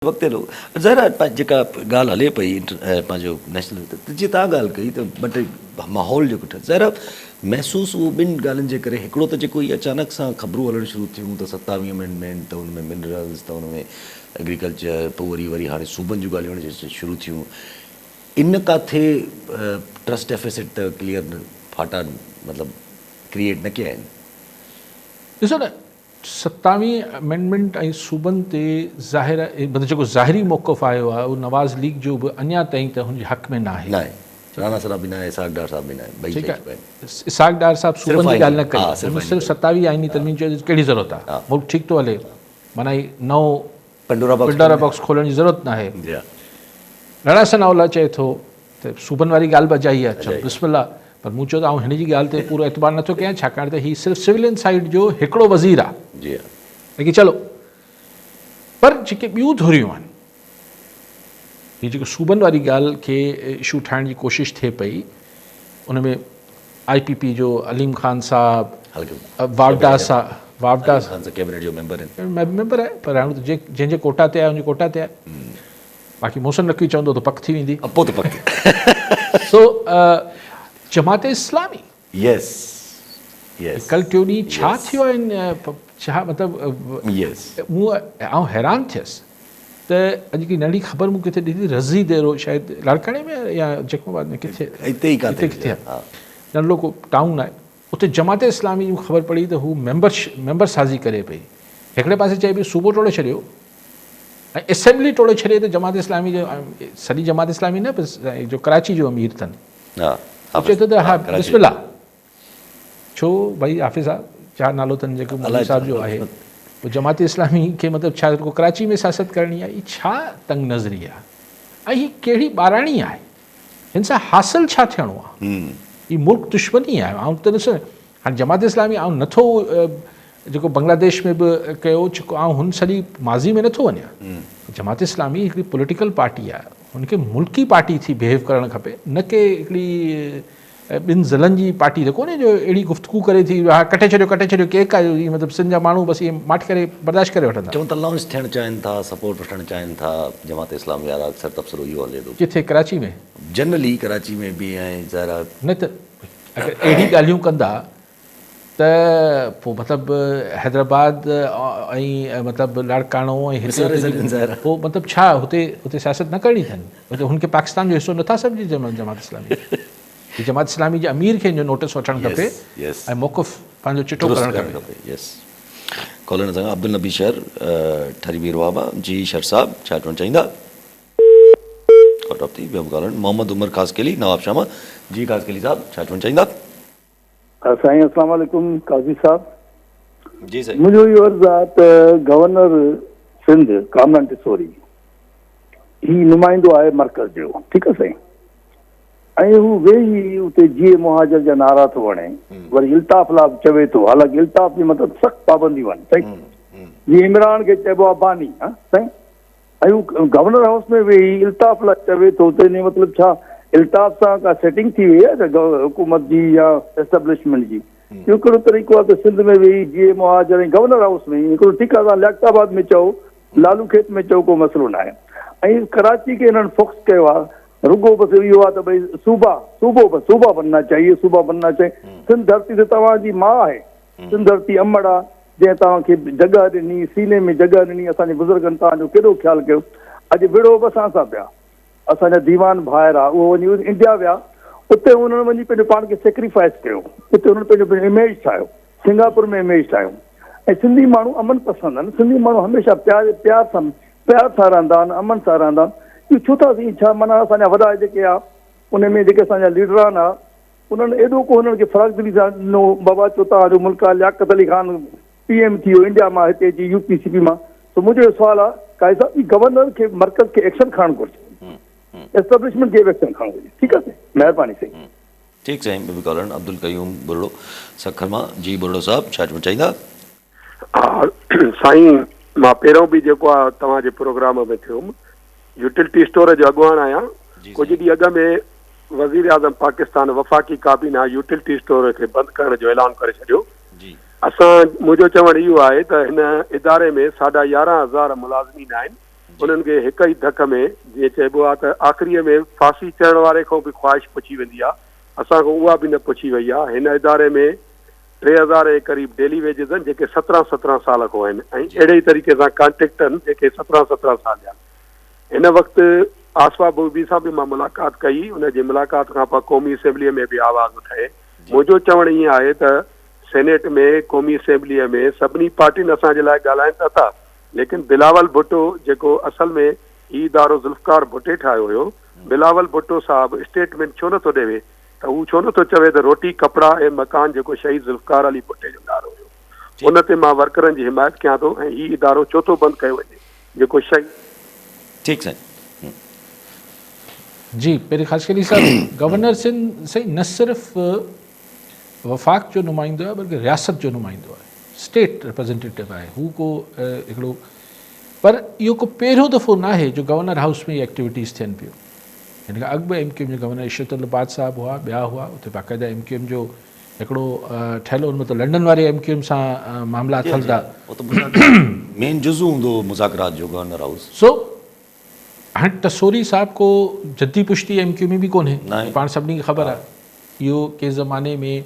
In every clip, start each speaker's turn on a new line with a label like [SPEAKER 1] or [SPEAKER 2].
[SPEAKER 1] वक़्तु लो ज़रा जेका ॻाल्हि हले पई पंहिंजो नेशनल त जीअं तव्हां ॻाल्हि कई त ॿ टे माहौल जेको ठहे ज़रा महसूसु उहो ॿिनि ॻाल्हियुनि जे करे हिकिड़ो त जेको इहे अचानक सां ख़बरूं हलणु शुरू थियूं त 27 अमेंडमेंट त हुन में मिनरल्स त हुन में एग्रीकल्चर पोइ वरी हाणे सूबनि जूं ॻाल्हियूं शुरू थियूं इन काथे ट्रस्ट डेफिसिट त क्लियर फाटा मतिलबु क्रिएट न कया आहिनि।
[SPEAKER 2] ॾिसो न 27 अमेंडमेंट ऐं सूबनि ते ज़ाहिर मतिलबु जेको ज़ाहिरी मौक़फ़ आयो आहे उहो नवाज़ लीग जो बि अञा ताईं त हुनजे हक़ में न आहे।
[SPEAKER 1] राणा साहब बि न आहे, इसहाक डार साहब बि न आहे,
[SPEAKER 2] ठीकु आहे। इसहाक डार साहब सूबनि जी ॻाल्हि न कई, सिर्फ़ु 27 आइनी तरमीम जो कहिड़ी ज़रूरत आहे, मुल्क ठीकु थो हले, माना नओं पंडोरा बॉक्स खोलण जी ज़रूरत न आहे। राणा सनाउल्ला चए थो त सूबनि वारी ॻाल्हि बि अजाई आहे, चलो बिस्मिल्लाह, पर मूं चयो त आउं हिन जी ॻाल्हि ते पूरो एतबार नथो कयां छाकाणि त हीउ सिर्फ़ु सिविलियन साइड जो हिकिड़ो वज़ीर आहे। लेकिन चलो, पर जेके ॿियूं धुरियूं आहिनि हीअ जेको सूबनि वारी ॻाल्हि खे इशू ठाहिण जी कोशिशि थिए पई, उन में IPP जो अलीम ख़ान साहब वावडा
[SPEAKER 1] कैबिनेट जो मेंबर
[SPEAKER 2] आहे, पर हाणे त जंहिंजे कोटा ते आहे उनजे कोटा ते आहे, बाक़ी मोहसिन नक़वी चवंदो त पक थी वेंदी। सो जमात इस्लामी कल टियों ॾींहुं छा थियो आहे, छा मतिलबु आउं हैरान थियसि त अॼु की नंढी ख़बर मूं किथे ॾिठी, रज़ी देरो शायदि लाड़काणे में या जैकोबाद में किथे किथे नंढो को टाउन आहे, उते जमात इस्लामी जी ख़बर पड़ी त हू मेंबर साज़ी करे पई। हिकिड़े पासे चए पई सूबो टोड़े छॾियो ऐं असेंबली टोड़े छॾे त जमात इस्लामी जो सॼी जमात इस्लामी न जो कराची जो अमीर अथनि चए थो त हा बिस्मिल्लाह, छो भई हाफ़िज़ साहब छा नालो अथनि जेको मौलवी साहब जो आहे, पोइ जमात इस्लामी खे मतिलबु छा कराची में सियासत करणी आहे, हीअ छा तंग नज़री आहे ऐं हीअ कहिड़ी ॿाराणी आहे, हिन सां हासिल छा थियणो आहे, हीअ मुल्क दुश्मनी आहे। ऐं त ॾिस हाणे जमात इस्लामी आउं नथो जेको बांग्लादेश में बि कयो जेको आउं हुन सॼी माज़ी में नथो वञा, जमात इस्लामी हिकिड़ी पॉलिटिकल पार्टी आहे, हुनखे मुल्की पार्टी थी बिहेव करणु खपे, न की हिकिड़ी ॿिनि ज़िलनि जी पार्टी त कोन्हे जो अहिड़ी गुफ़्तगू करे थी हा कटे छॾियो केक आहे, मतिलबु सिंध जा माण्हू बसि इहे माठ करे बर्दाश्त करे वठंदा।
[SPEAKER 1] चवनि था लॉन्च थियणु चाहिनि था, सपोर्ट वठणु चाहिनि था जमात इस्लामी वारा, अक्सर तबसरो इहो हले थो
[SPEAKER 2] किथे कराची में,
[SPEAKER 1] जनरली कराची में बि ऐं ज़रा
[SPEAKER 2] न त अगरि अहिड़ी ॻाल्हियूं कंदा त पोइ मतिलबु हैदराबाद ऐं मतिलबु लाड़काणो ऐं पोइ मतिलबु छा हुते सियासत न करणी अथनि, हुनखे पाकिस्तान जो हिसो नथा सम्झी जमात इस्लामी, जमात इस्लामी जे अमीर खे हिन जो नोटिस वठणु खपे ऐं मौक़फ़ पंहिंजो चिटो करणु खपे।
[SPEAKER 1] कॉलर सां अब्दुल नबी शहर ठरी बि रुआबा जी शहर साहब छा चवणु चाहींदा? मोहम्मद उमर ख़ासकेली नवाब शामा जी ख़ासकेली साहब छा चवणु चाहींदा?
[SPEAKER 3] साईं अस्सलाम वालेकुम काज़ी साहब
[SPEAKER 1] जी साईं,
[SPEAKER 3] मुंहिंजो इहो अर्ज़ु आहे त गवर्नर सिंध कामरान टिसोरी ही नुमाइंदो आहे मर्कज़ जो, ठीकु आहे साईं, ऐं हू वेही उते जीअं मुहाजर जा नारा थो वणे, वरी इल्ताफ़ लाइ चवे थो, हालांकि इल्ताफ़ जी मतिलबु सख़्तु पाबंदियूं आहिनि साईं, जीअं इमरान खे चइबो आहे बानी साईं, ऐं हू गवर्नर हाउस में वेही इल्ताफ़ लाइ चवे थो त इन मतिलबु छा इल्ताफ़ सां का सेटिंग थी वई आहे हुकूमत जी या एस्टेब्लिशमेंट जी, इहो कहिड़ो तरीक़ो आहे त सिंध में वेही जीअं मुहाजर ऐं गवर्नर हाउस में हिकिड़ो ठीकु आहे, तव्हां लियाकताबाद में चओ, लालू खेत में चओ, को मसइलो न आहे, ऐं कराची खे हिननि फोक्स कयो आहे, रुगो बसि इहो आहे त भई सूबा बनना चाहिए, सिंध धरती त तव्हांजी माउ आहे, सिंध धरती अमड़ आहे जंहिं तव्हांखे जॻह ॾिनी, सीने में जॻह ॾिनी, असांजे बुज़ुर्गनि तव्हांजो केॾो ख़्यालु कयो, अॼु विड़ो बि असां सां पिया, असांजा दीवान ॿाहिरि आहे उहो वञी इंडिया विया, उते हुननि वञी पंहिंजो पाण खे सेक्रीफाइस कयो, उते हुननि पंहिंजो इमेज ठाहियो, सिंगापुर में इमेज ठाहियो, ऐं सिंधी माण्हू अमन पसंदि आहिनि, सिंधी माण्हू हमेशह प्यार सां रहंदा आहिनि, अमन सां रहंदा आहिनि, इहो छो था थी छा माना असांजा वॾा जेके आहे उन में जेके असांजा लीडरान आहे उन्हनि एॾो को हुननि खे फ़र्क़ु दिली सां ॾिनो, बाबा चओ तव्हांजो मुल्क आहे, लियाकत अली ख़ान PM थी वियो इंडिया मां, हिते अची UPCP मां, त मुंहिंजो इहो सुवालु आहे काई साहब की गवर्नर खे मर्कज़ खे एक्शन खणणु घुरिजे, एस्टेब्लिशमेंट खे एक्शन खणणु घुरिजे, ठीकु आहे साईं, महिरबानी साईं।
[SPEAKER 1] ठीकु साईं, ॿियो बि कॉलर अब्दुल कयूम बुरड़ो सखर मां जी, बुरड़ो साहब छा चवणु चाहींदा?
[SPEAKER 4] हा साईं, मां पहिरियों बि जेको आहे तव्हांजे प्रोग्राम में थियुमि, यूटिलिटी स्टोर जो अॻुवाण आहियां, कुझु ॾींहं अॻु में वज़ीर आज़म पाकिस्तान वफ़ाक़ी काबीना यूटिलिटी स्टोर खे बंदि करण जो ऐलान करे छॾियो। मुंहिंजो चवणु इहो आहे त हिन इदारे में 11,500 मुलाज़िमीन आहिनि उन्हनि खे हिक ई धक में जीअं चइबो आहे त आख़िरीअ में फांसी चढ़ण वारे खां बि ख़्वाहिश पुछी वेंदी आहे, असांखां उहा बि न पुछी वई आहे। हिन इदारे में 3000 जे क़रीब डेली वेजिस आहिनि जेके 17 साल खां आहिनि ऐं अहिड़े ई तरीक़े सां कॉन्ट्रेक्ट आहिनि जेके 17 साल जा आहिनि। हिन वक़्तु आसफा बोबी सां बि मां मुलाक़ात कई, उनजी मुलाक़ात खां पोइ क़ौमी असेंबलीअ में बि आवाज़ उठाए। मुंहिंजो चवणु ईअं आहे त सेनेट में क़ौमी असेंबलीअ में सभिनी पार्टियुनि असांजे लाइ ॻाल्हाइनि था, लेकिन बिलावल भुट्टो जेको असल में ही इदारो ज़ुल्फ़कार भुट्टे ठाहियो हुयो, बिलावल भुट्टो साहब स्टेटमेंट छो नथो ॾेवे त हू छो नथो चवे त रोटी कपिड़ा ऐं मकान जेको शहीद ज़ुल्फ़कार अली भुट्टे जो नारो हुयो, उन ते मां वर्करनि जी हिमायत कयां थो ऐं ही इदारो छो थो बंदि कयो वञे जेको शहीद।
[SPEAKER 1] ठीकु साईं।
[SPEAKER 2] जी, पहिरीं ख़ासि करे साहब गवर्नर सिंध से न सिर्फ़ वफ़ाक़ जो नुमाइंदो आहे बल्कि रियासत जो नुमाइंदो आहे, स्टेट रिप्रेज़ेंटेटिव आहे हू को हिकिड़ो, पर इहो को पहिरियों दफ़ो न आहे जो गवर्नर हाउस में एक्टिविटीज़ थियनि पियूं। हिन खां अॻु बि MQM जो गवर्नर इशरत अबाद साहब हुआ, ॿिया हुआ, उते बाक़ाइदा MQM जो हिकिड़ो ठहियलु हुन मतिलबु लंडन वारे MQM सां मामला हलंदा,
[SPEAKER 1] मेन जुज़ु हूंदो मुज़ाकरात जो गवर्नर हाउस।
[SPEAKER 2] सो हाणे टसोरी साहब को जद्दी पुश्ती MQM में बि कोन्हे, पाण सभिनी खे ख़बर आहे। इहो कंहिं ज़माने में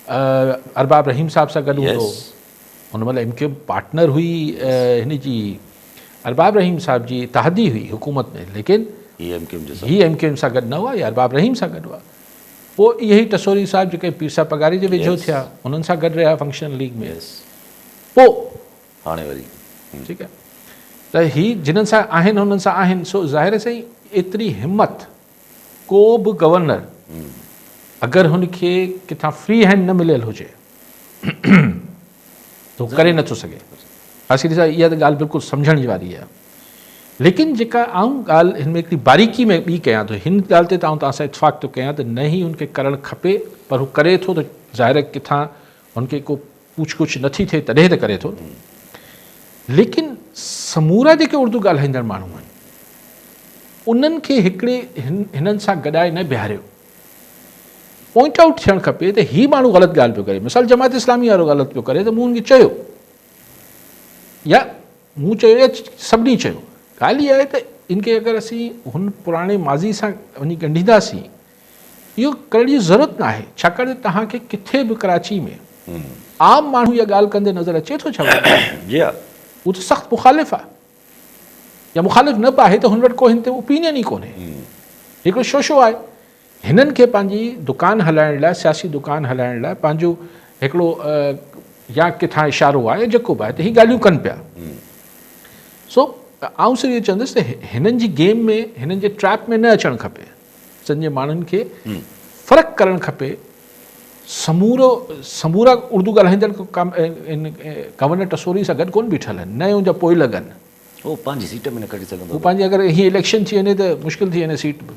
[SPEAKER 2] अरबाब रहीम साहब सां गॾु हूंदो, हुन महिल MQM पार्टनर हुई हिन जी अरबाब रहीम साहब जी इत्तेहादी हुई हुकूमत में, लेकिन ही MQM सां गॾु न हुआ या अरबाब रहीम सां गॾु हुआ। पोइ इहे ई टसोरी साहब जेके पीरसा पगारी जे वेझो थिया उन्हनि सां गॾु रहिया फंक्शनल लीग में। पोइ
[SPEAKER 1] हाणे वरी
[SPEAKER 2] ठीकु आहे त ही जिन्हनि सां आहिनि हुननि सां आहिनि। सो ज़ाहिर साईं एतिरी हिमत को बि गवर्नर अगरि हुनखे किथां फ्री हैंड न मिलियल हुजे तो करे नथो सघे। ख़ासि करे सां इहा त ॻाल्हि बिल्कुलु सम्झण जी वारी आहे। लेकिन जेका आऊं ॻाल्हि हिन में हिकिड़ी बारीकी में ॿी कयां थो, हिन ॻाल्हि ते तव्हां सां इतफ़ाक़ थो कयां त न ई हुनखे करणु खपे, पर हू करे थो त ज़ाहिर किथां हुनखे को पूछ कुछ नथी थिए तॾहिं त करे थो। लेकिन समूरा जेके उर्दू ॻाल्हाईंदड़ माण्हू आहिनि उन्हनि खे हिकिड़े हिननि सां गॾाए न बिहारियो, पॉइंट आउट थियणु खपे त ही माण्हू ग़लति ॻाल्हि पियो करे। मिसाल जमात इस्लामी वारो ग़लति पियो करे त मूं हुनखे चयो, या मूं चयो या सभिनी चयो। ॻाल्हि इहा आहे त इनखे अगरि असीं हुन पुराणे माज़ी सां वञी ॻंढींदासीं, इहो करण जी ज़रूरत न आहे, छाकाणि त तव्हांखे किथे बि कराची में आम माण्हू इहा ॻाल्हि कंदे नज़र अचे थो छा? हू त सख़्तु मुखालिफ़ आहे, या मुखालिफ़ न बि आहे त हुन वटि को हिन ते ओपिनियन ई कोन्हे। हिकिड़ो शोशो आहे, हिननि खे पंहिंजी दुकान हलाइण लाइ, सियासी दुकान हलाइण लाइ पंहिंजो हिकिड़ो या किथां इशारो आहे जेको बि आहे त हीअ ॻाल्हियूं कनि पिया। सो आउं सिर्फ़ु इहो चवंदुसि त हिननि जी गेम में, हिननि जे ट्रैप में न अचणु खपे। सॼे माण्हुनि खे फ़र्क़ु करणु खपे। समूरा उर्दू ॻाल्हाईंदड़ गवर्नर टसोरी सां गॾु कोन बीठल आहिनि, न हुन जा पोइ लॻनि,
[SPEAKER 1] उहो पंहिंजी सीट में न कढी सघंदो।
[SPEAKER 2] हू पंहिंजी अगरि हीअ इलेक्शन थी वञे त मुश्किल थी वञे सीट बि।